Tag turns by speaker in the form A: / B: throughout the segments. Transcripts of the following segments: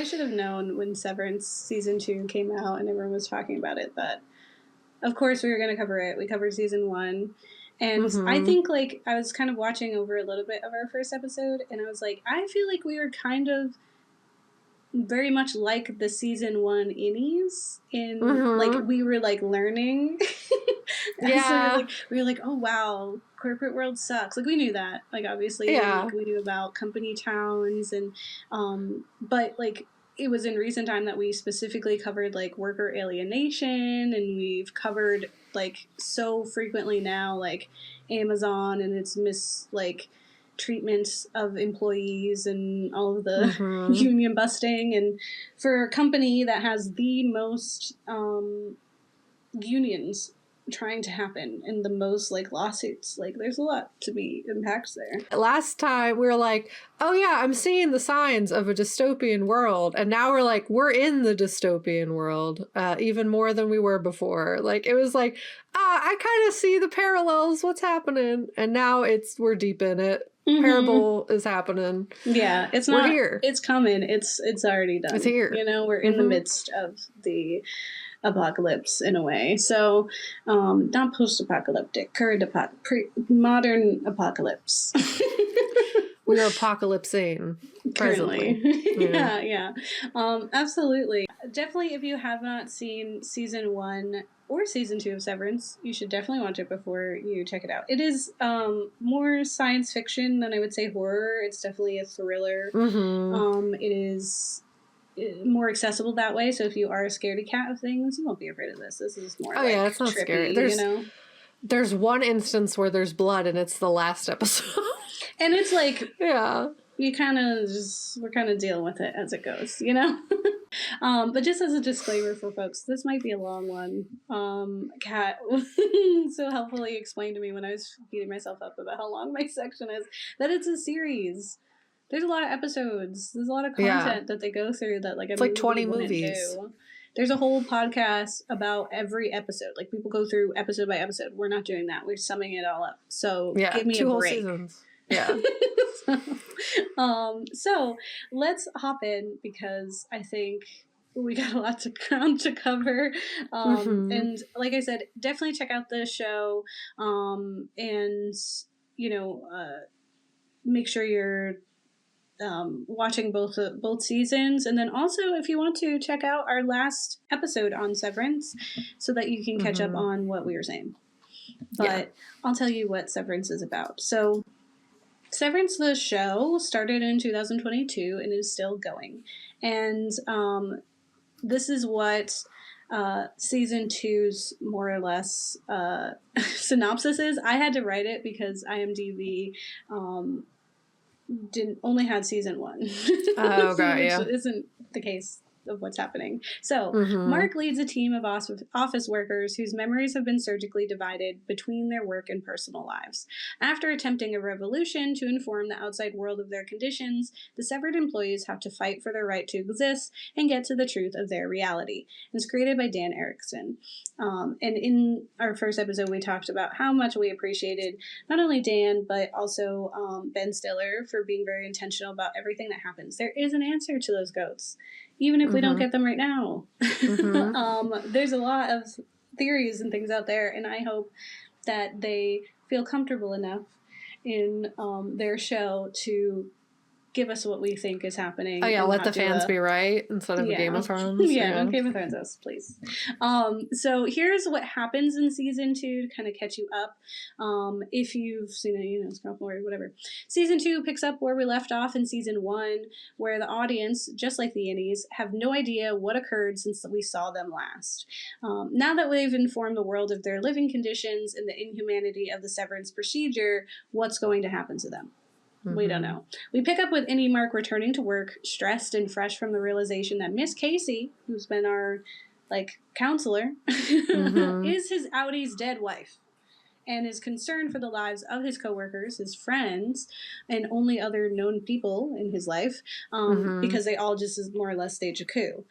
A: I should have known when Severance season 2 came out and everyone was talking about it that, of course, we were going to cover it. We covered season 1. And I think, like, I was kind of watching over a little bit of our first episode, and I was like, I feel like we were kind of very much like the season 1 innies in, like, we were, like, learning.
B: Yeah.
A: So we were like, oh, wow, corporate world sucks. Like, we knew that. Like, obviously, like, we knew about company towns, and, but, like, it was in recent time that we specifically covered, like, worker alienation, and we've covered, like, so frequently now, like, Amazon and its treatment of employees and all of the union busting. And for a company that has the most unions trying to happen and the most, like, lawsuits, like, there's a lot to be unpacked there.
B: Last time we were like, oh yeah, I'm seeing the signs of a dystopian world, and now we're like, we're in the dystopian world even more than we were before. Like, it was like, I kind of see the parallels, what's happening, and now we're deep in it. Parable is happening.
A: Yeah, we're here. It's coming. It's already done.
B: It's here.
A: You know, we're in the midst of the apocalypse in a way. So, not post-apocalyptic, modern apocalypse.
B: We are apocalypsing presently.
A: Yeah. Absolutely. Definitely, if you have not seen season 1 or season 2 of Severance, you should definitely watch it before you check it out. It is more science fiction than I would say horror. It's definitely a thriller. It is more accessible that way, so if you are a scaredy cat of things, you won't be afraid of this. This is more
B: it's not
A: trippy,
B: scary. There's one instance where there's blood, and it's the last episode.
A: And it's like,
B: you
A: kind of we're kind of dealing with it as it goes, you know? But just as a disclaimer for folks, this might be a long one. Kat so helpfully explained to me when I was beating myself up about how long my section is, that it's a series. There's a lot of episodes. There's a lot of content that they go through that, like,
B: it's like 20 movies.
A: Do. There's a whole podcast about every episode. Like, people go through episode by episode. We're not doing that. We're summing it all up. So give me
B: 2
A: a
B: whole
A: break.
B: Seasons. Yeah.
A: So let's hop in, because I think we got a lot of ground to cover. And like I said, definitely check out the show. And, you know, make sure you're watching both seasons, and then also, if you want to, check out our last episode on Severance so that you can catch up on what we were saying. But I'll tell you what Severance is about. So Severance, the show, started in 2022 and is still going, and this is what season 2's more or less synopsis is. I had to write it because IMDb only had season 1.
B: Oh, got
A: which
B: you.
A: isn't the case of what's happening. So Mark leads a team of office workers whose memories have been surgically divided between their work and personal lives. After attempting a revolution to inform the outside world of their conditions, the severed employees have to fight for their right to exist and get to the truth of their reality. It's created by Dan Erickson. And in our first episode, we talked about how much we appreciated not only Dan, but also Ben Stiller for being very intentional about everything that happens. There is an answer to those goats, even if we don't get them right now. There's a lot of theories and things out there, and I hope that they feel comfortable enough in their show to give us what we think is happening.
B: Oh yeah, let the fans be right instead of Game of Thrones.
A: Don't Game of Thrones us, please. So here's what happens in season 2 to kind of catch you up. If you've seen it, scroll forward, whatever. Season 2 picks up where we left off in season 1, where the audience, just like the innies, have no idea what occurred since we saw them last. Now that we've informed the world of their living conditions and the inhumanity of the severance procedure, what's going to happen to them? We don't know. We pick up with Innie Mark returning to work, stressed and fresh from the realization that Miss Casey, who's been our, counselor, is his outie's dead wife. and is concerned for the lives of his coworkers, his friends, and only other known people in his life, because they all just more or less stage a coup.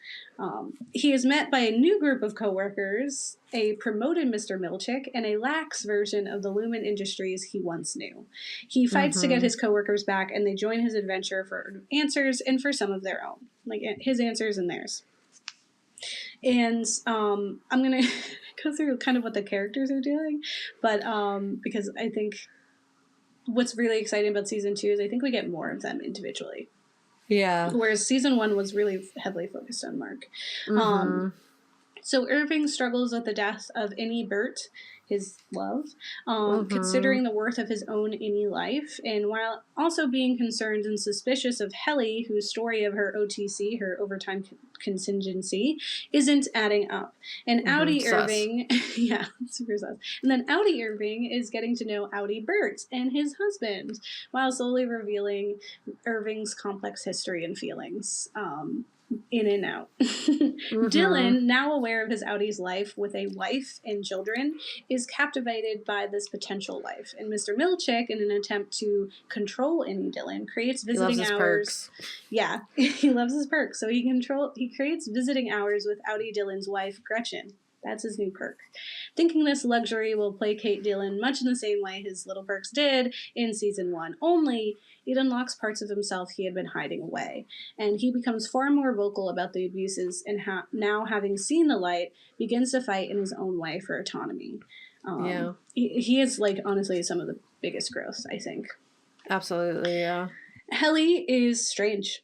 A: He is met by a new group of coworkers, a promoted Mr. Milchick, and a lax version of the Lumon Industries he once knew. He fights to get his coworkers back, and they join his adventure for answers and for some of their own, like his answers and theirs. And I'm going to go through kind of what the characters are doing, but because I think what's really exciting about season 2 is I think we get more of them individually.
B: Yeah.
A: Whereas season 1 was really heavily focused on Mark. So Irving struggles with the death of Innie Burt, his love, considering the worth of his own Innie life, and while also being concerned and suspicious of Helly, whose story of her OTC, her overtime contingency, isn't adding up. And Audi Irving, yeah, super sus. And then Audi Irving is getting to know Audi Burt and his husband, while slowly revealing Irving's complex history and feelings. In and out. Dylan, now aware of his Audi's life with a wife and children, is captivated by this potential life. And Mr. Milchick, in an attempt to control Innie Dylan, creates visiting hours. Perks. Yeah, he loves his perks. So he creates visiting hours with Audi Dylan's wife, Gretchen. That's his new perk. Thinking this luxury will placate Dylan much in the same way his little perks did in season 1, only it unlocks parts of himself he had been hiding away. And he becomes far more vocal about the abuses and now, having seen the light, begins to fight in his own way for autonomy. He is, like, honestly, some of the biggest growth, I think.
B: Absolutely, yeah.
A: Helly is strange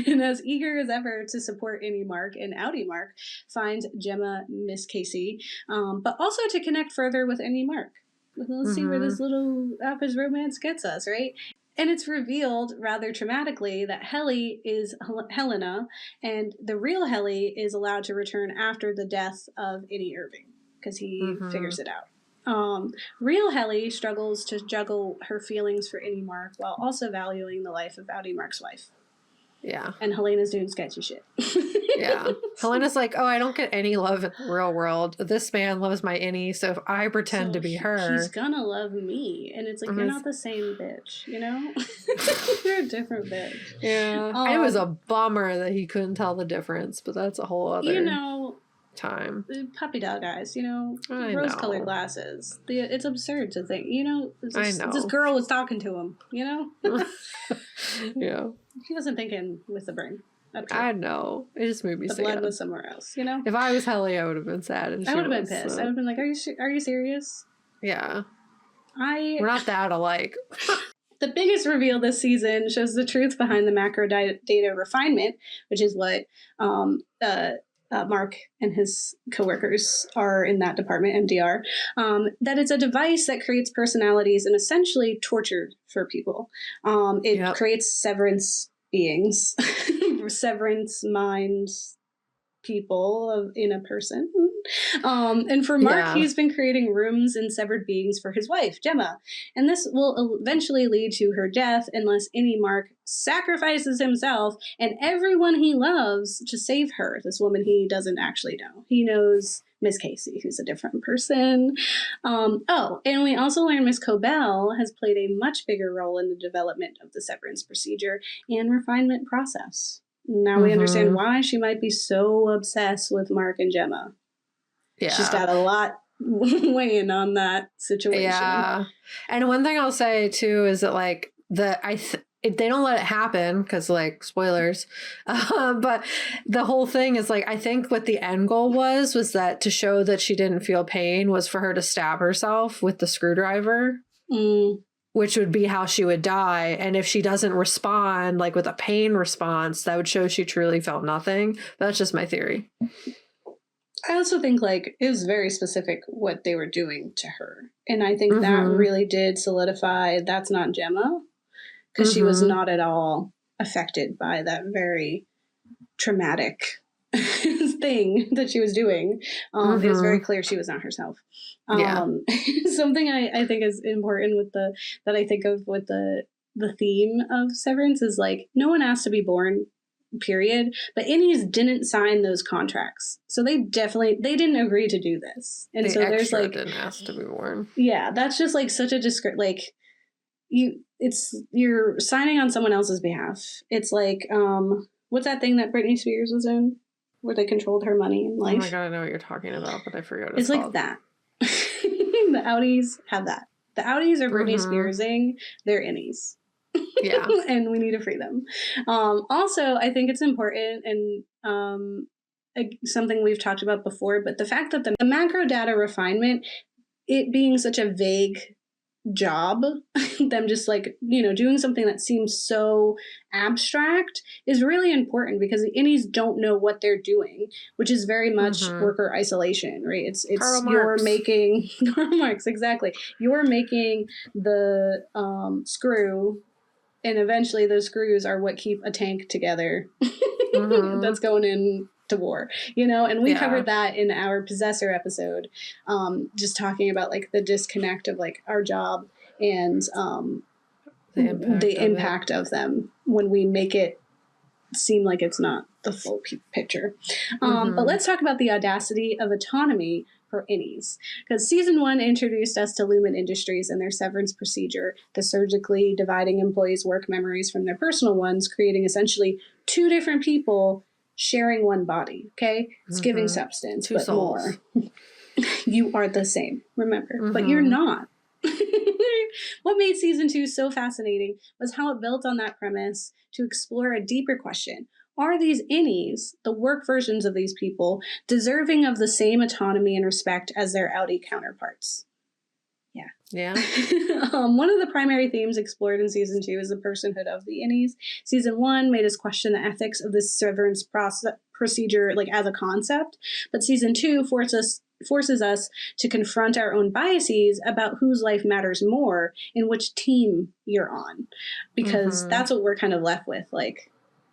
A: and as eager as ever to support Innie Mark, and Audi Mark finds Gemma Miss Casey, but also to connect further with Innie Mark. Let's see where this little Appa's romance gets us, right? And it's revealed rather traumatically that Helly is Helena, and the real Helly is allowed to return after the death of Innie Irving, because he figures it out. Real Helly struggles to juggle her feelings for Innie Mark while also valuing the life of Audi Mark's wife.
B: Yeah.
A: And Helena's doing sketchy shit.
B: Yeah. Helena's like, oh, I don't get any love in the real world. This man loves my Innie, so if I pretend to be her,
A: he's gonna love me. And it's like, you're not the same bitch, you know? You're a different bitch.
B: Yeah. It was a bummer that he couldn't tell the difference, but that's a whole other time.
A: Puppy dog eyes, rose-colored glasses. It's absurd to think, this girl was talking to him,
B: Yeah.
A: He wasn't thinking with the brain.
B: I know. It just made me sad.
A: The blood was somewhere else,
B: If I was Helly, I would have been sad. And
A: I would have been pissed. I would have been like, are you serious?
B: Yeah. We're not that alike.
A: The biggest reveal this season shows the truth behind the macro data refinement, which is what Mark and his coworkers are in that department, MDR, that it's a device that creates personalities and essentially torture for people. It creates severance beings, severance minds, people in a person. And for Mark, he's been creating rooms and severed beings for his wife, Gemma. And this will eventually lead to her death unless Innie Mark sacrifices himself and everyone he loves to save her, this woman he doesn't actually know. He knows Miss Casey, who's a different person. And we also learn Miss Cobell has played a much bigger role in the development of the severance procedure and refinement process. Now we understand why she might be so obsessed with Mark and Gemma. Yeah. She's got a lot weighing on that situation.
B: Yeah. And one thing I'll say too is that like they don't let it happen because like spoilers, but the whole thing is like I think what the end goal was that to show that she didn't feel pain was for her to stab herself with the screwdriver. Which would be how she would die. And if she doesn't respond, like with a pain response, that would show she truly felt nothing. But that's just my theory.
A: I also think like it was very specific what they were doing to her. And I think that really did solidify that's not Gemma. Because she was not at all affected by that very traumatic thing that she was doing. It was very clear she was not herself. Something I think is important with that I think of with the theme of Severance is like no one asked to be born period. But innies didn't sign those contracts. So they didn't agree to do this. And so there's like,
B: didn't ask to be born.
A: Yeah, that's just like such a like you're signing on someone else's behalf. It's like, what's that thing that Britney Spears was in where they controlled her money and life?
B: Oh my God, I know what you're talking about, but I forgot what
A: it's
B: called.
A: Like that. The Audis have that. The Audis are Britney Spearsing their innies.
B: Yeah.
A: And we need to free them. Also, I think it's important and something we've talked about before, but the fact that the macro data refinement, it being such a vague job, them just like, doing something that seems so abstract is really important because the innies don't know what they're doing, which is very much worker isolation, right? It's you're making Karl Marx, exactly. You're making the screw, and eventually those screws are what keep a tank together that's going in to war, and we covered that in our Possessor episode, just talking about like the disconnect of like our job and the impact of them when we make it seem like it's not the full picture. But let's talk about the audacity of autonomy for innies, because season 1 introduced us to Lumon Industries and their severance procedure, the surgically dividing employees' work memories from their personal ones, creating essentially 2 different people sharing one body. Okay, it's giving substance,
B: 2
A: but
B: souls.
A: more. You are the same, remember, but you're not. What made season 2 so fascinating was how it built on that premise to explore a deeper question. Are these innies, the work versions of these people, deserving of the same autonomy and respect as their Audi counterparts? Yeah. One of the primary themes explored in season 2 is the personhood of the innies. Season 1 made us question the ethics of this severance procedure, like as a concept, but season 2 forces us to confront our own biases about whose life matters more and which team you're on, because that's what we're kind of left with. Like,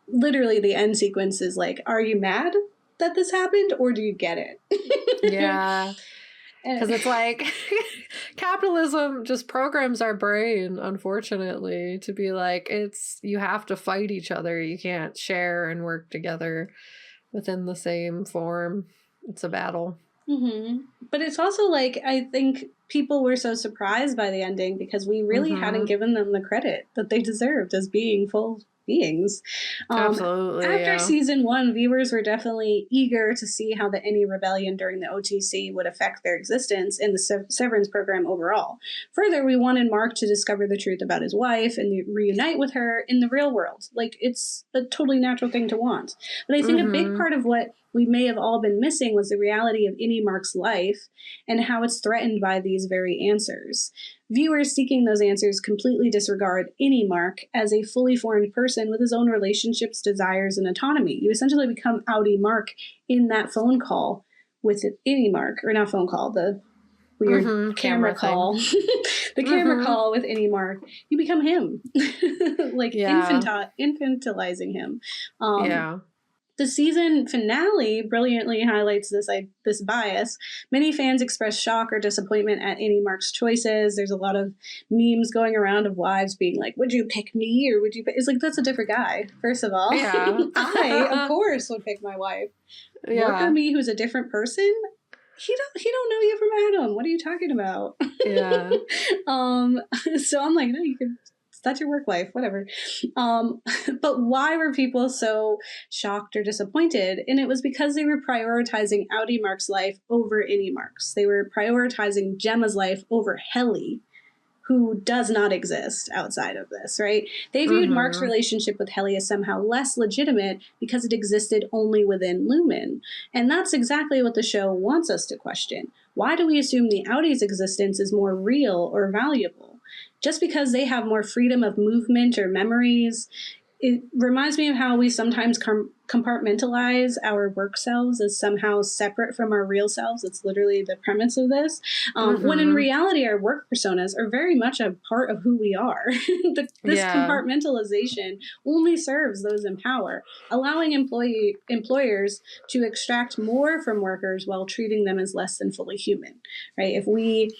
A: literally, the end sequence is like, are you mad that this happened, or do you get it?
B: Yeah. Because it's like capitalism just programs our brain, unfortunately, to be like, you have to fight each other. You can't share and work together within the same form. It's a battle.
A: But it's also like, I think people were so surprised by the ending because we really hadn't given them the credit that they deserved as being full beings.
B: Absolutely.
A: After season 1, viewers were definitely eager to see how the Innie rebellion during the OTC would affect their existence in the Severance program overall. Further, we wanted Mark to discover the truth about his wife and reunite with her in the real world. Like, it's a totally natural thing to want. But I think a big part of what we may have all been missing was the reality of Innie Mark's life and how it's threatened by these very answers. Viewers seeking those answers completely disregard Innie Mark as a fully formed person with his own relationships, desires, and autonomy. You essentially become Audi Mark in that phone call with Innie Mark, or not phone call, the weird camera call. The camera call with Innie Mark. You become him. Like, infantilizing him. The season finale brilliantly highlights this bias. Many fans express shock or disappointment at Innie Mark's choices. There's a lot of memes going around of wives being like, would you pick me or would you pick... It's like, that's a different guy, first of all. Yeah. I, of course, would pick my wife. Worker me, who's a different person? He don't know you from Adam. What are you talking about? Yeah. So I'm like, no, you can... That's your work life, whatever. But why were people so shocked or disappointed? And it was because they were prioritizing Audi Mark's life over Innie Mark's. They were prioritizing Gemma's life over Helly, who does not exist outside of this, right? They viewed Mark's relationship with Helly as somehow less legitimate because it existed only within Lumon. And that's exactly what the show wants us to question. Why do we assume the Audi's existence is more real or valuable? Just because they have more freedom of movement or memories. It reminds me of how we sometimes compartmentalize our work selves as somehow separate from our real selves. It's literally the premise of this. When in reality, our work personas are very much a part of who we are. This compartmentalization only serves those in power, allowing employers to extract more from workers while treating them as less than fully human, right? If we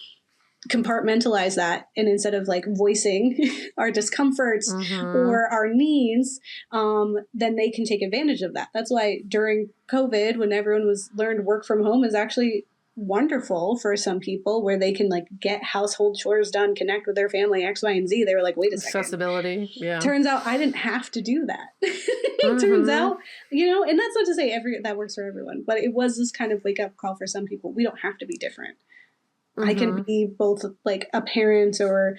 A: compartmentalize that, and instead of like voicing our discomforts or our needs, then they can take advantage of that. That's why during COVID, when everyone learned work from home, is actually wonderful for some people, where they can like get household chores done, connect with their family, X, Y, and Z. They were like, wait a second.
B: Accessibility. Yeah.
A: Turns out I didn't have to do that. Turns out, and that's not to say that works for everyone, but it was this kind of wake up call for some people. We don't have to be different. I can be both like a parent or,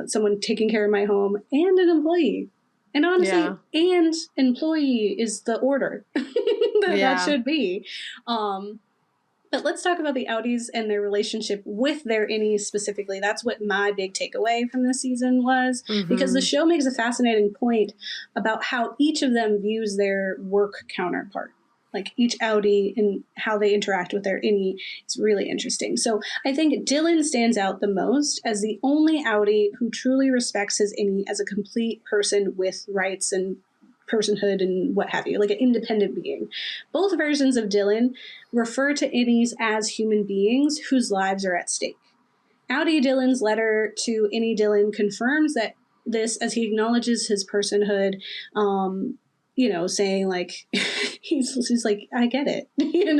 A: someone taking care of my home and an employee. And honestly, and employee is the order that should be. But let's talk about the Audis and their relationship with their innies specifically. That's what my big takeaway from this season was, because the show makes a fascinating point about how each of them views their work counterpart. Like each Audi and how they interact with their innie. It's really interesting. So I think Dylan stands out the most as the only Audi who truly respects his innie as a complete person with rights and personhood and what have you, like an independent being. Both versions of Dylan refer to innies as human beings whose lives are at stake. Audi Dylan's letter to Innie Dylan confirms that this, as he acknowledges his personhood, saying like, he's like, I get it, you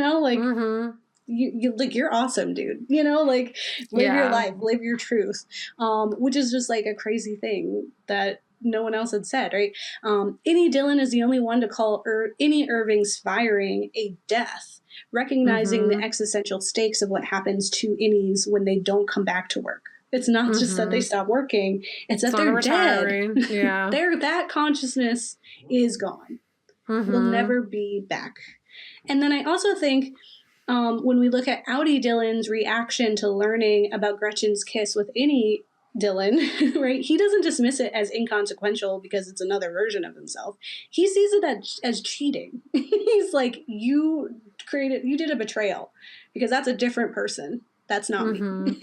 A: like, you're awesome, dude, like live your life, live your truth, which is just like a crazy thing that no one else had said, right? Innie Dylan is the only one to call Innie Irving's firing a death, recognizing the existential stakes of what happens to innies when they don't come back to work. It's not just that they stop working, it's that they're dead. Yeah. That consciousness is gone. They'll never be back. And then I also think when we look at Audi Dylan's reaction to learning about Gretchen's kiss with Innie Dylan, right? He doesn't dismiss it as inconsequential because it's another version of himself. He sees it as cheating. He's like, you did a betrayal because that's a different person. That's not me.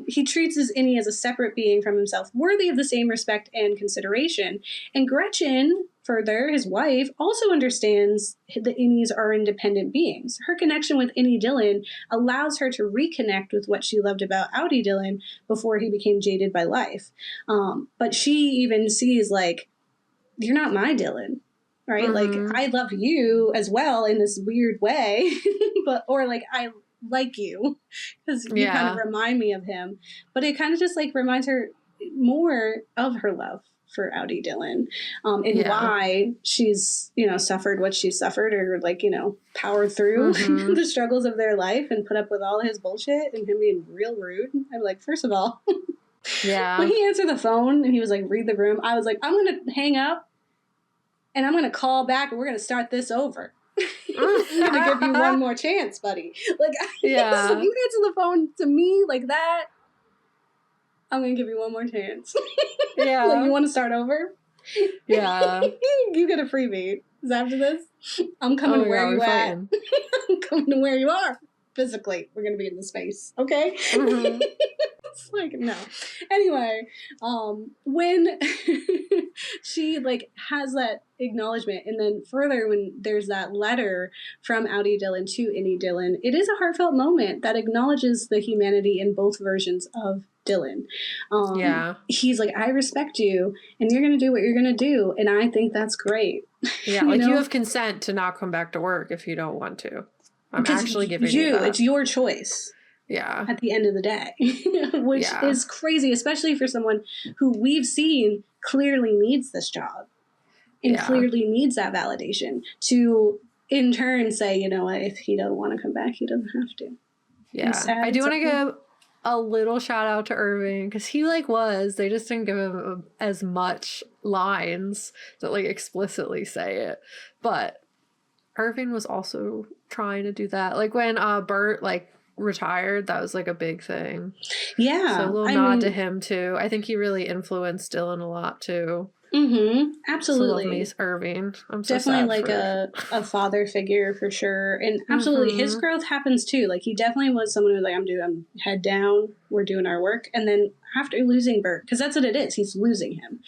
A: He treats his innie as a separate being from himself, worthy of the same respect and consideration. And Gretchen, further, his wife, also understands the innies are independent beings. Her connection with Innie Dylan allows her to reconnect with what she loved about Audi Dylan before he became jaded by life. But she even sees, like, you're not my Dylan, right? Like, I love you as well in this weird way, I like you because you kind of remind me of him. But it kind of just like reminds her more of her love for Audi Dylan, and why she's, suffered what she suffered, or powered through the struggles of their life and put up with all his bullshit and him being real rude. I'm like, first of all, when he answered the phone and he was like, read the room, I was like, I'm going to hang up and I'm going to call back and we're going to start this over. I'm going to give you one more chance, buddy. Like, if you answer the phone to me like that, I'm going to give you one more chance. Yeah. Like, you want to start over? Yeah. You get a freebie. Because after this, I'm coming to where you at. I'm coming to where you are. Physically, we're going to be in the space. Okay? It's like, no. Anyway, when she has that acknowledgement, and then further when there's that letter from Audi Dylan to Innie Dylan, it is a heartfelt moment that acknowledges the humanity in both versions of Dylan. He's like, I respect you, and you're going to do what you're going to do, and I think that's great.
B: Yeah, you have consent to not come back to work if you don't want to. I'm actually giving you that.
A: It's your choice.
B: Yeah.
A: At the end of the day, which is crazy, especially for someone who we've seen clearly needs this job and clearly needs that validation to, in turn, say, you know what, if he doesn't want to come back, he doesn't have to.
B: Yeah. I do want to give a little shout out to Irving, because he they just didn't give him as much lines that explicitly say it. But Irving was also trying to do that. Like when Bert retired, that was a big thing. Yeah. So a little nod to him too. I think he really influenced Dylan a lot too.
A: Absolutely.
B: So love me, Irving. I'm so
A: definitely a father figure for sure. And absolutely his growth happens too. He definitely was someone who was I'm head down, we're doing our work. And then after losing Bert, because that's what it is, he's losing him.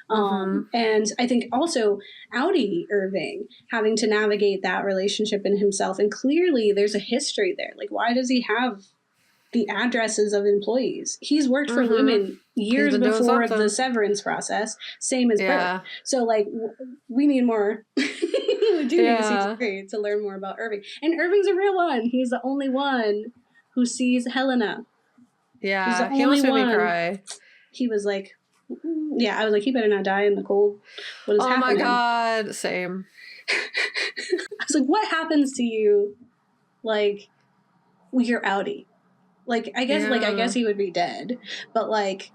A: And I think also Audi Irving having to navigate that relationship in himself. And clearly there's a history there. Why does he have the addresses of employees. He's worked for Lumon years before the severance process, same as Bert. So, like, we need more. We do need season 3 to learn more about Irving. And Irving's a real one. He's the only one who sees Helena.
B: Yeah, he almost made me cry.
A: He was like, I was like, he better not die in the cold. What is happening?
B: Oh my God, same.
A: I was like, what happens to you, like, when you're outie? Like, I guess he would be dead, but, like,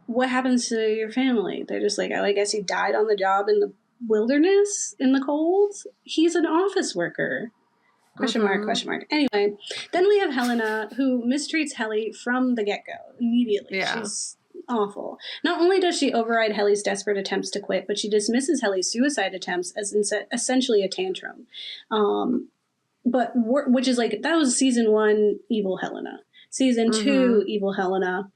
A: what happens to your family? They're just like, oh, I guess he died on the job in the wilderness, in the cold? He's an office worker. Question mark. Anyway, then we have Helena, who mistreats Helly from the get-go, immediately. Yeah. She's awful. Not only does she override Helly's desperate attempts to quit, but she dismisses Helly's suicide attempts as essentially a tantrum. Which is like, that was season 1 evil Helena. Season 2 evil Helena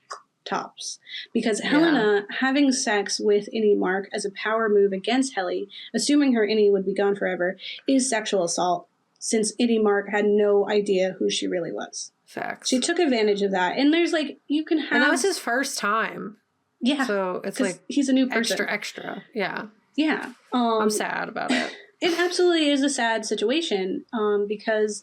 A: tops. Because Helena having sex with Innie Mark as a power move against Helly, assuming her Innie would be gone forever, is sexual assault, since Innie Mark had no idea who she really was.
B: Facts.
A: She took advantage of that. And there's like, you can have...
B: And that was his first time.
A: Yeah.
B: So it's like...
A: he's a new person.
B: Extra. Yeah.
A: Yeah.
B: I'm sad about it.
A: It absolutely is a sad situation because...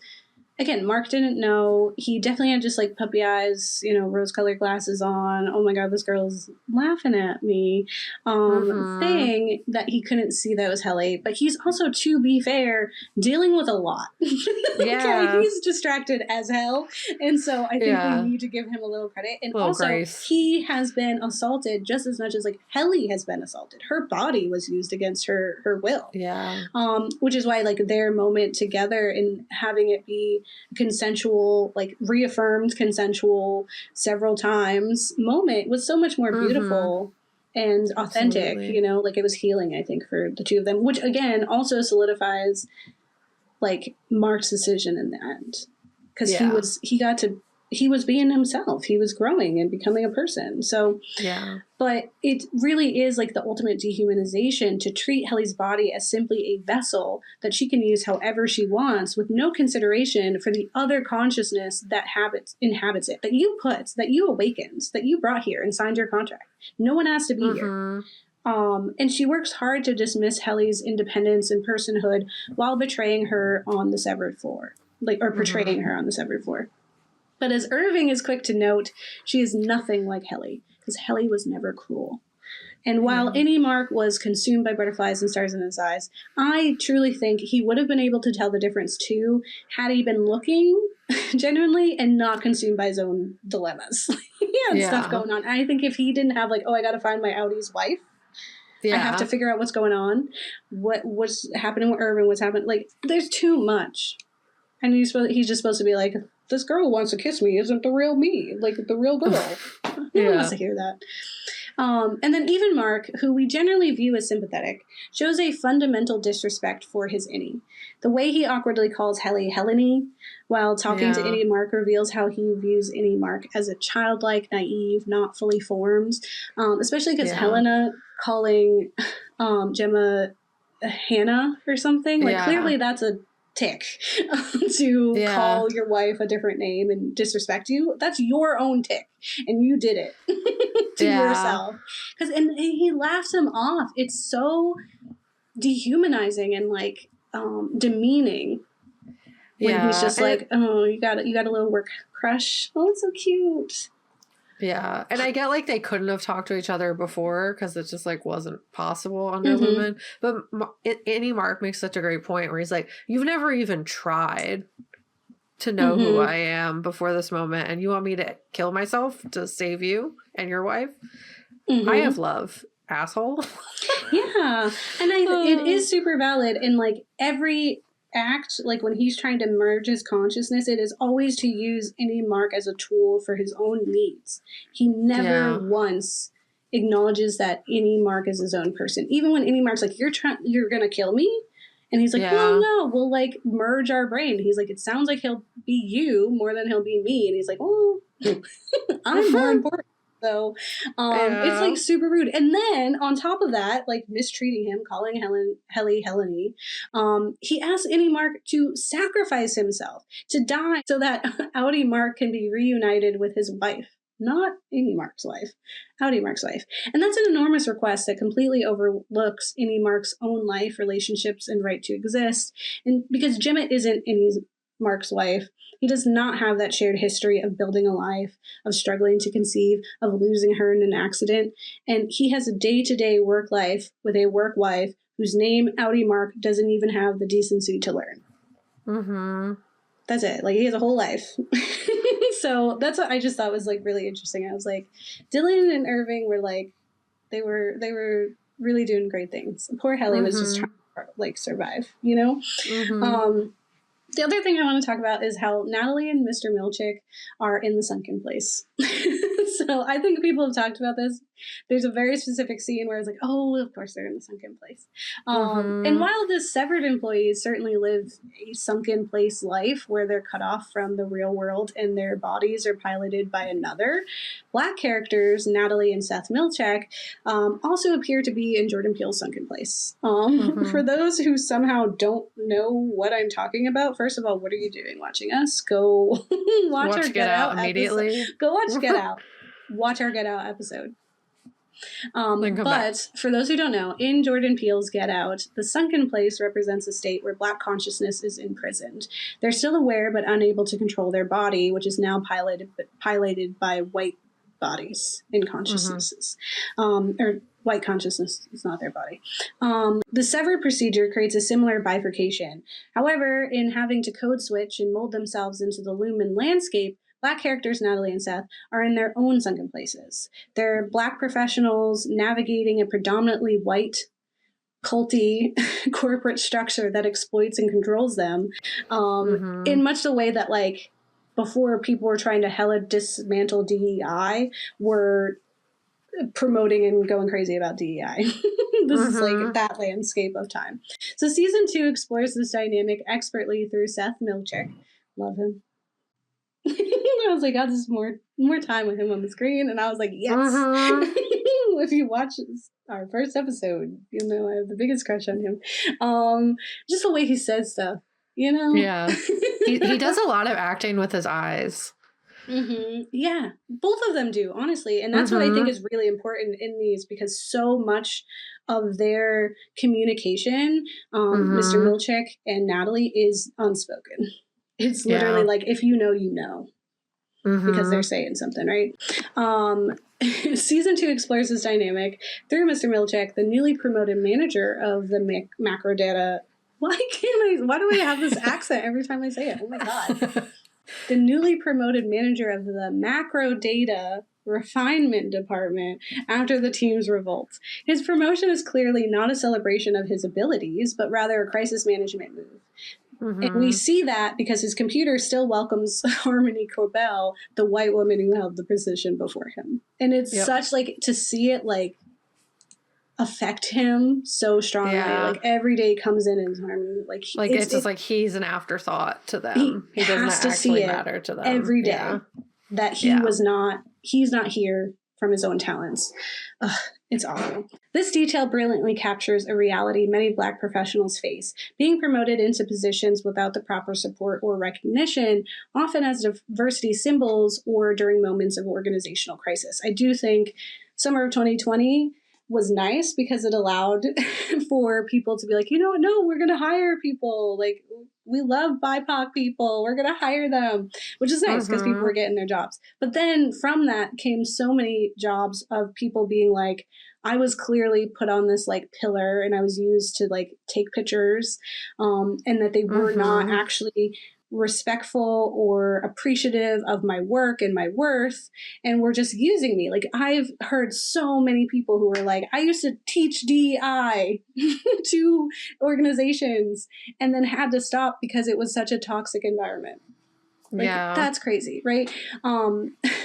A: Again, Mark didn't know. He definitely had just like puppy eyes, rose-colored glasses on. Oh my God, this girl's laughing at me. Thing that he couldn't see that was Helly. But he's also, to be fair, dealing with a lot. Okay, he's distracted as hell. And so I think we need to give him a little credit. And also, grace. He has been assaulted just as much as like Helly has been assaulted. Her body was used against her will.
B: Yeah.
A: Which is why like their moment together and having it be consensual, like reaffirmed consensual several times moment was so much more beautiful and authentic. Absolutely. Like it was healing, I think, for the two of them, which again also solidifies like Mark's decision in the end, because he was being himself. He was growing and becoming a person. So, but it really is like the ultimate dehumanization to treat Helly's body as simply a vessel that she can use however she wants, with no consideration for the other consciousness that inhabits it, that you awakened, that you brought here and signed your contract. No one has to be here. And she works hard to dismiss Helly's independence and personhood while betraying her on the severed floor, or portraying her on the severed floor. But as Irving is quick to note, she is nothing like Helly, because Helly was never cruel. And while Innie Mark was consumed by butterflies and stars in his eyes, I truly think he would have been able to tell the difference too, had he been looking genuinely and not consumed by his own dilemmas. He had stuff going on. And I think if he didn't have like, oh, I got to find my Audie's wife. I have to figure out what's going on. What's happening with Irving? What's happening? Like, there's too much. And he's just supposed to be like, this girl who wants to kiss me isn't the real me, like the real girl. No one wants to hear that. And then even Mark, who we generally view as sympathetic, shows a fundamental disrespect for his Innie. The way he awkwardly calls Helly Heleny while talking to Innie Mark reveals how he views Innie Mark as a childlike, naive, not fully formed, especially because Helena calling Gemma Hannah or something, like clearly that's a tick to call your wife a different name and disrespect you. That's your own tick, and you did it to yourself. And he laughs him off. It's so dehumanizing and like demeaning when he's just like, oh, you got a little work crush. Oh, it's so cute.
B: Yeah, and I get like they couldn't have talked to each other before because it just like wasn't possible under Lumon. But Innie Mark makes such a great point where he's like, "You've never even tried to know who I am before this moment, and you want me to kill myself to save you and your wife? I have love, asshole."
A: Yeah, and it is super valid in like every act, like when he's trying to merge his consciousness, it is always to use Innie Mark as a tool for his own needs. He never once acknowledges that Innie Mark is his own person. Even when Innie Mark's like, you're gonna kill me? And he's like, well, no, we'll like merge our brain. He's like, it sounds like he'll be you more than he'll be me. And he's like, well, I'm more important. So it's like super rude. And then on top of that, like mistreating him, calling Helene, he asks Innie Mark to sacrifice himself, to die so that Outie Mark can be reunited with his wife. Not Innie Mark's wife, Outie Mark's wife. And that's an enormous request that completely overlooks Innie Mark's own life, relationships, and right to exist. And because Jemmet isn't Innie Mark's wife, he does not have that shared history of building a life, of struggling to conceive, of losing her in an accident. And he has a day-to-day work life with a work wife whose name Outie Mark doesn't even have the decency to learn.
B: Mm-hmm.
A: That's it. Like, he has a whole life. So that's what I just thought was like really interesting. I was like, Dylan and Irving were like, they were really doing great things. Poor Helly was just trying to like survive, you know? The other thing I want to talk about is how Natalie and Mr. Milchick are in the sunken place. So I think people have talked about this. There's a very specific scene where it's like, oh, of course they're in the sunken place. And while the severed employees certainly live a sunken place life where they're cut off from the real world and their bodies are piloted by another, Black characters, Natalie and Seth Milchick, also appear to be in Jordan Peele's Sunken Place. For those who somehow don't know what I'm talking about, first of all, what are you doing watching us? Go watch our Get Out immediately. Episode. Go watch Get Out. Watch our Get Out episode. But for those who don't know, in Jordan Peele's Get Out, the sunken place represents a state where Black consciousness is imprisoned. They're still aware but unable to control their body, which is now piloted by white bodies in consciousnesses. Or white consciousness is not their body. The severed procedure creates a similar bifurcation. However, in having to code switch and mold themselves into the Lumon landscape, Black characters, Natalie and Seth, are in their own sunken places. They're Black professionals navigating a predominantly white, culty corporate structure that exploits and controls them in much the way that, like, before people were trying to hella dismantle DEI, were promoting and going crazy about DEI. This is like that landscape of time. So season 2 explores this dynamic expertly through Seth Milchick. Love him. I was like, oh, this is more time with him on the screen, and I was like, yes. If you watch our first episode, you know I have the biggest crush on him. Just the way he says stuff, you know.
B: Yeah, he does a lot of acting with his eyes.
A: Yeah, both of them do, honestly, and that's what I think is really important in these, because so much of their communication, Mr. Milchick and Natalie, is unspoken. It's literally like, if you know, you know. Because they're saying something, right? Season 2 explores this dynamic through Mr. Milchick, the newly promoted manager of the macro data. Why do I have this accent every time I say it? Oh my God. The newly promoted manager of the macro data refinement department after the team's revolt. His promotion is clearly not a celebration of his abilities, but rather a crisis management move. And we see that because his computer still welcomes Harmony Corbell, the white woman who held the position before him. And it's such, like, to see it, like, affect him so strongly. Like, every day comes in and Harmony, like it's just like he's an afterthought to them. He doesn't actually matter to them every day. That he's not here from his own talents. Ugh, it's awful. This detail brilliantly captures a reality many Black professionals face. Being promoted into positions without the proper support or recognition, often as diversity symbols or during moments of organizational crisis. I do think summer of 2020 was nice because it allowed for people to be like, you know what, no, we're going to hire people. Like, we love BIPOC people. We're going to hire them, which is nice because people were getting their jobs. But then from that came so many jobs of people being like, I was clearly put on this like pillar and I was used to like take pictures, and that they were not actually respectful or appreciative of my work and my worth, and were just using me. Like, I've heard so many people who were like, I used to teach DEI to organizations and then had to stop because it was such a toxic environment. Like, that's crazy, right?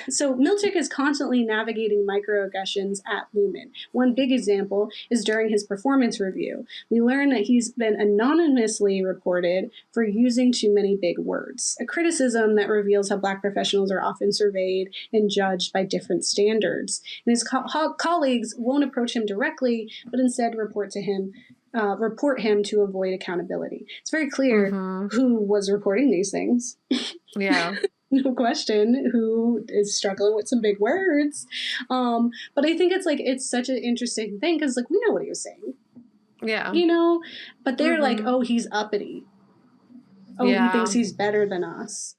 A: So Milchick is constantly navigating microaggressions at Lumon. One big example is during his performance review. We learn that he's been anonymously reported for using too many big words, a criticism that reveals how Black professionals are often surveyed and judged by different standards. And his colleagues won't approach him directly, but instead report him to avoid accountability. It's very clear who was reporting these things.
B: Yeah.
A: No question, who is struggling with some big words. But I think it's such an interesting thing because we know what he was saying.
B: Yeah.
A: But they're like, oh, he's uppity. Oh, he thinks he's better than us.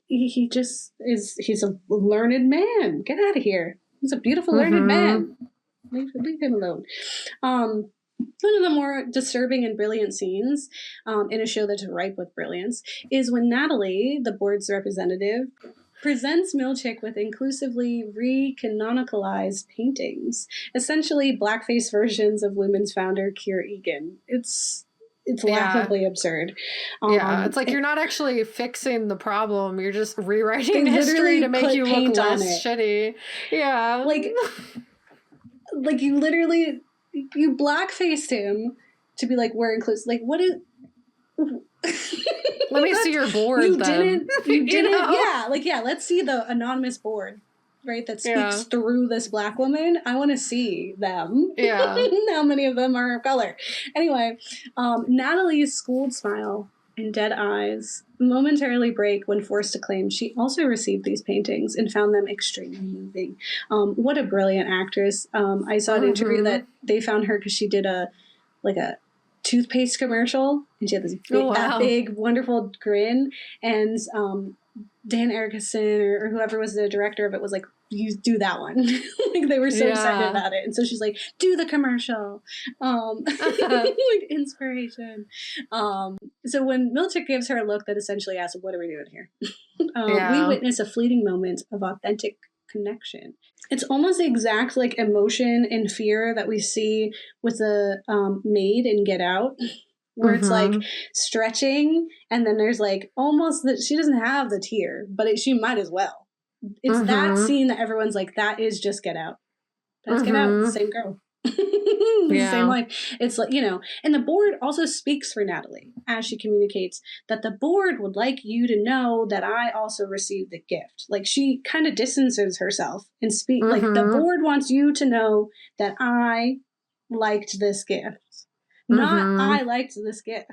A: He just is, he's a learned man. Get out of here. He's a beautiful learned man. Leave him alone. One of the more disturbing and brilliant scenes in a show that's ripe with brilliance is when Natalie, the board's representative, presents Milchick with inclusively re-canonicalized paintings, essentially blackface versions of Lumon's founder, Keir Egan. It's laughably absurd.
B: It's like you're not actually fixing the problem. You're just rewriting history to make you look less shitty. Yeah.
A: You literally, you blackfaced him to be like, we're inclusive. What is...
B: Let me see your board,
A: you didn't, let's see the anonymous board, right, that speaks through this Black woman. I want to see them. Yeah. How many of them are of color? Anyway, Natalie's schooled smile and dead eyes momentarily break when forced to claim she also received these paintings and found them extremely moving. What a brilliant actress. I saw an interview that they found her because she did a toothpaste commercial, and she had this big, wonderful grin, and Dan Erickson or whoever was the director of it was like, you do that one. They were so excited about it, and so she's like, do the commercial. Inspiration. So when Milchick gives her a look that essentially asks, what are we doing here? We witness a fleeting moment of authentic connection. It's almost the exact emotion and fear that we see with the maid in Get Out, where it's stretching, and then there's almost that she doesn't have the tear, but she might as well. It's that scene that everyone's like, that is just Get Out. That's Get Out. Same girl. Same life. It's and the board also speaks for Natalie as she communicates that the board would like you to know that I also received the gift. She kind of distances herself and speak the board wants you to know that I liked this gift. Not I liked this gift.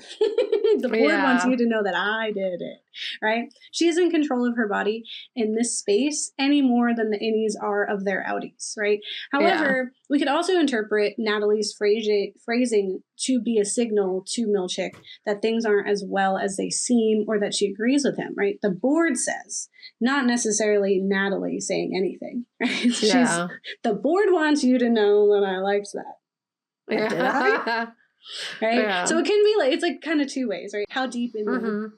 A: The board wants you to know that I did it, right? She is in control of her body in this space any more than the innies are of their outies, right? However, we could also interpret Natalie's phrasing to be a signal to Milchick that things aren't as well as they seem, or that she agrees with him, right? The board says, not necessarily Natalie saying anything, right? The board wants you to know that I liked that. Did I? Right? Yeah. So it can be it's kind of two ways, right? How deep in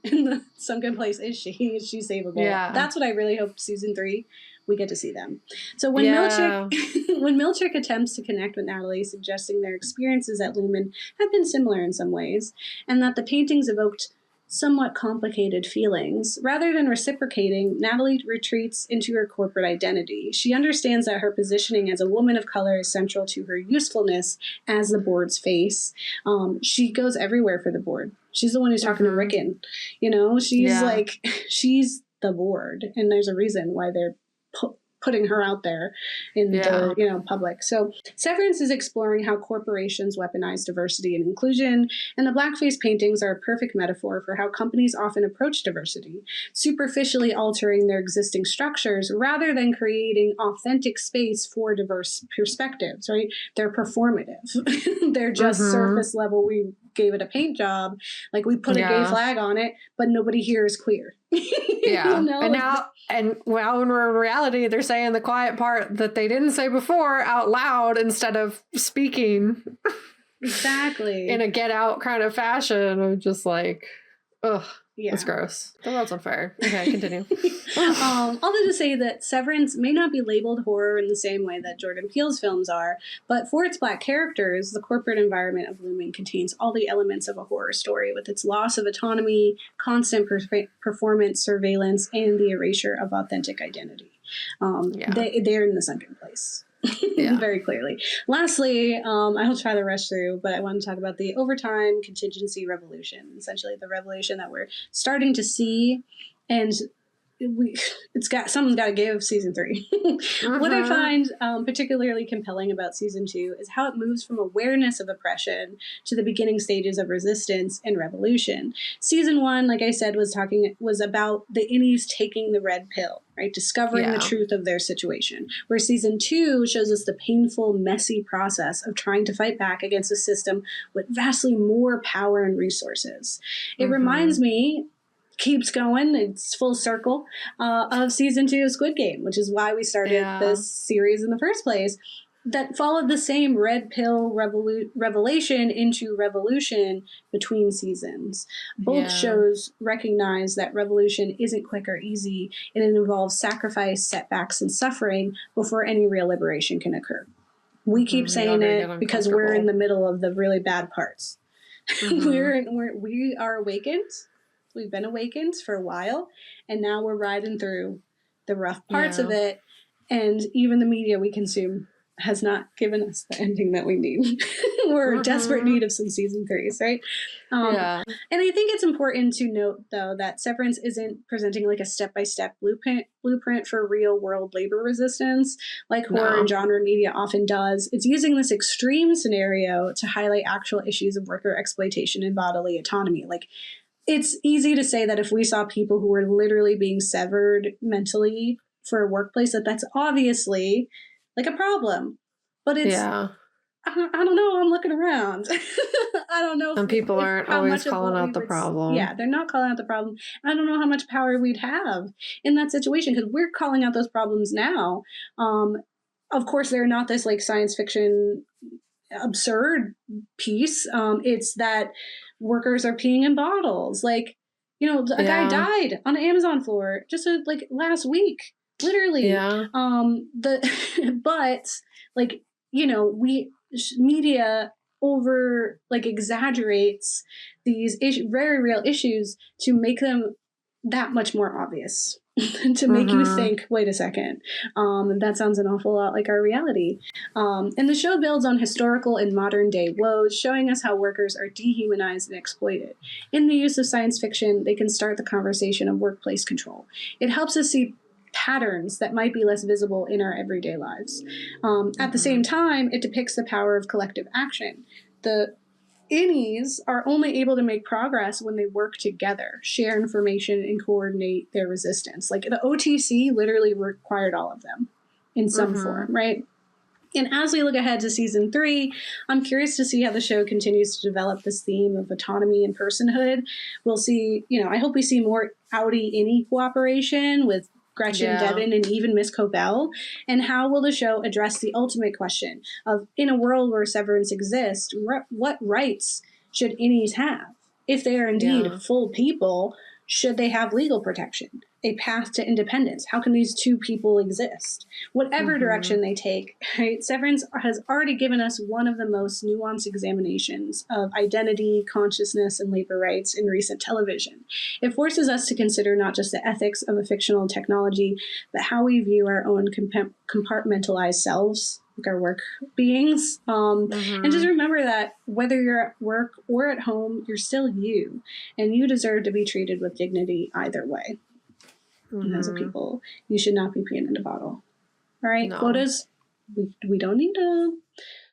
A: the sunken place is she? Is she savable? Yeah. That's what I really hope season 3 we get to see them. So when Milchick attempts to connect with Natalie, suggesting their experiences at Lumon have been similar in some ways, and that the paintings evoked somewhat complicated feelings. Rather than reciprocating, Natalie retreats into her corporate identity. She understands that her positioning as a woman of color is central to her usefulness as the board's face. She goes everywhere for the board. She's the one who's talking to Rickon. She's the board, and there's a reason why they're putting her out there in the public. So Severance is exploring how corporations weaponize diversity and inclusion, and the blackface paintings are a perfect metaphor for how companies often approach diversity, superficially altering their existing structures rather than creating authentic space for diverse perspectives, right? They're performative. They're just surface level. We gave it a paint job, we put a gay flag on it, but nobody here is queer.
B: And now when we're in reality, they're saying the quiet part that they didn't say before out loud instead of speaking.
A: Exactly.
B: In a Get Out kind of fashion of just ugh.
A: Yeah.
B: That's gross. The world's on fire. Okay, continue.
A: Although to say that Severance may not be labeled horror in the same way that Jordan Peele's films are, but for its Black characters, the corporate environment of Lumon contains all the elements of a horror story, with its loss of autonomy, constant performance surveillance, and the erasure of authentic identity. They're in the sunken place. Very clearly. Lastly, I will try to rush through, but I want to talk about the overtime contingency revolution, essentially the revolution that we're starting to see, and someone's got to give season 3. What I find particularly compelling about season 2 is how it moves from awareness of oppression to the beginning stages of resistance and revolution. Season 1, like I said, was about the innies taking the red pill, right? Discovering the truth of their situation. Where season 2 shows us the painful, messy process of trying to fight back against a system with vastly more power and resources. It reminds me, keeps going, it's full circle, of season 2 of Squid Game, which is why we started this series in the first place, that followed the same red pill revelation into revolution between seasons. Both shows recognize that revolution isn't quick or easy, and it involves sacrifice, setbacks, and suffering before any real liberation can occur. We keep saying it because we're in the middle of the really bad parts. We are awakened. We've been awakened for a while, and now we're riding through the rough parts of it, and even the media we consume has not given us the ending that we need. We're in desperate need of some season 3s, right? And I think it's important to note, though, that Severance isn't presenting like a step-by-step blueprint for real-world labor resistance, like horror and genre media often does. It's using this extreme scenario to highlight actual issues of worker exploitation and bodily autonomy. Like, it's easy to say that if we saw people who were literally being severed mentally for a workplace, that's obviously like a problem. But it's, I don't know, I'm looking around. I don't know.
B: Some people aren't always calling out the problem.
A: Yeah, they're not calling out the problem. I don't know how much power we'd have in that situation, because we're calling out those problems now. Of course, they're not this like science fiction absurd piece. It's that workers are peeing in bottles. Like, a guy died on an Amazon floor just like last week, literally. But like, media over like exaggerates these very real issues to make them that much more obvious. To make you think, wait a second, that sounds an awful lot like our reality. And the show builds on historical and modern day woes, showing us how workers are dehumanized and exploited. In the use of science fiction, they can start the conversation of workplace control. It helps us see patterns that might be less visible in our everyday lives. At the same time, it depicts the power of collective action. The innies are only able to make progress when they work together, share information, and coordinate their resistance. Like the OTC literally required all of them in some form, right? And as we look ahead to season 3, I'm curious to see how the show continues to develop this theme of autonomy and personhood. We'll see, I hope we see more Audi-Innie cooperation with Gretchen, Devin, and even Miss Cobell. And how will the show address the ultimate question of, in a world where severance exists, what rights should innies have? If they are indeed full people, should they have legal protection? A path to independence? How can these two people exist? Whatever direction they take, right? Severance has already given us one of the most nuanced examinations of identity, consciousness, and labor rights in recent television. It forces us to consider not just the ethics of a fictional technology, but how we view our own compartmentalized selves, like our work beings. And just remember that whether you're at work or at home, you're still you, and you deserve to be treated with dignity either way. And as a people, you should not be peeing in a bottle. All right, quotas, we don't need them.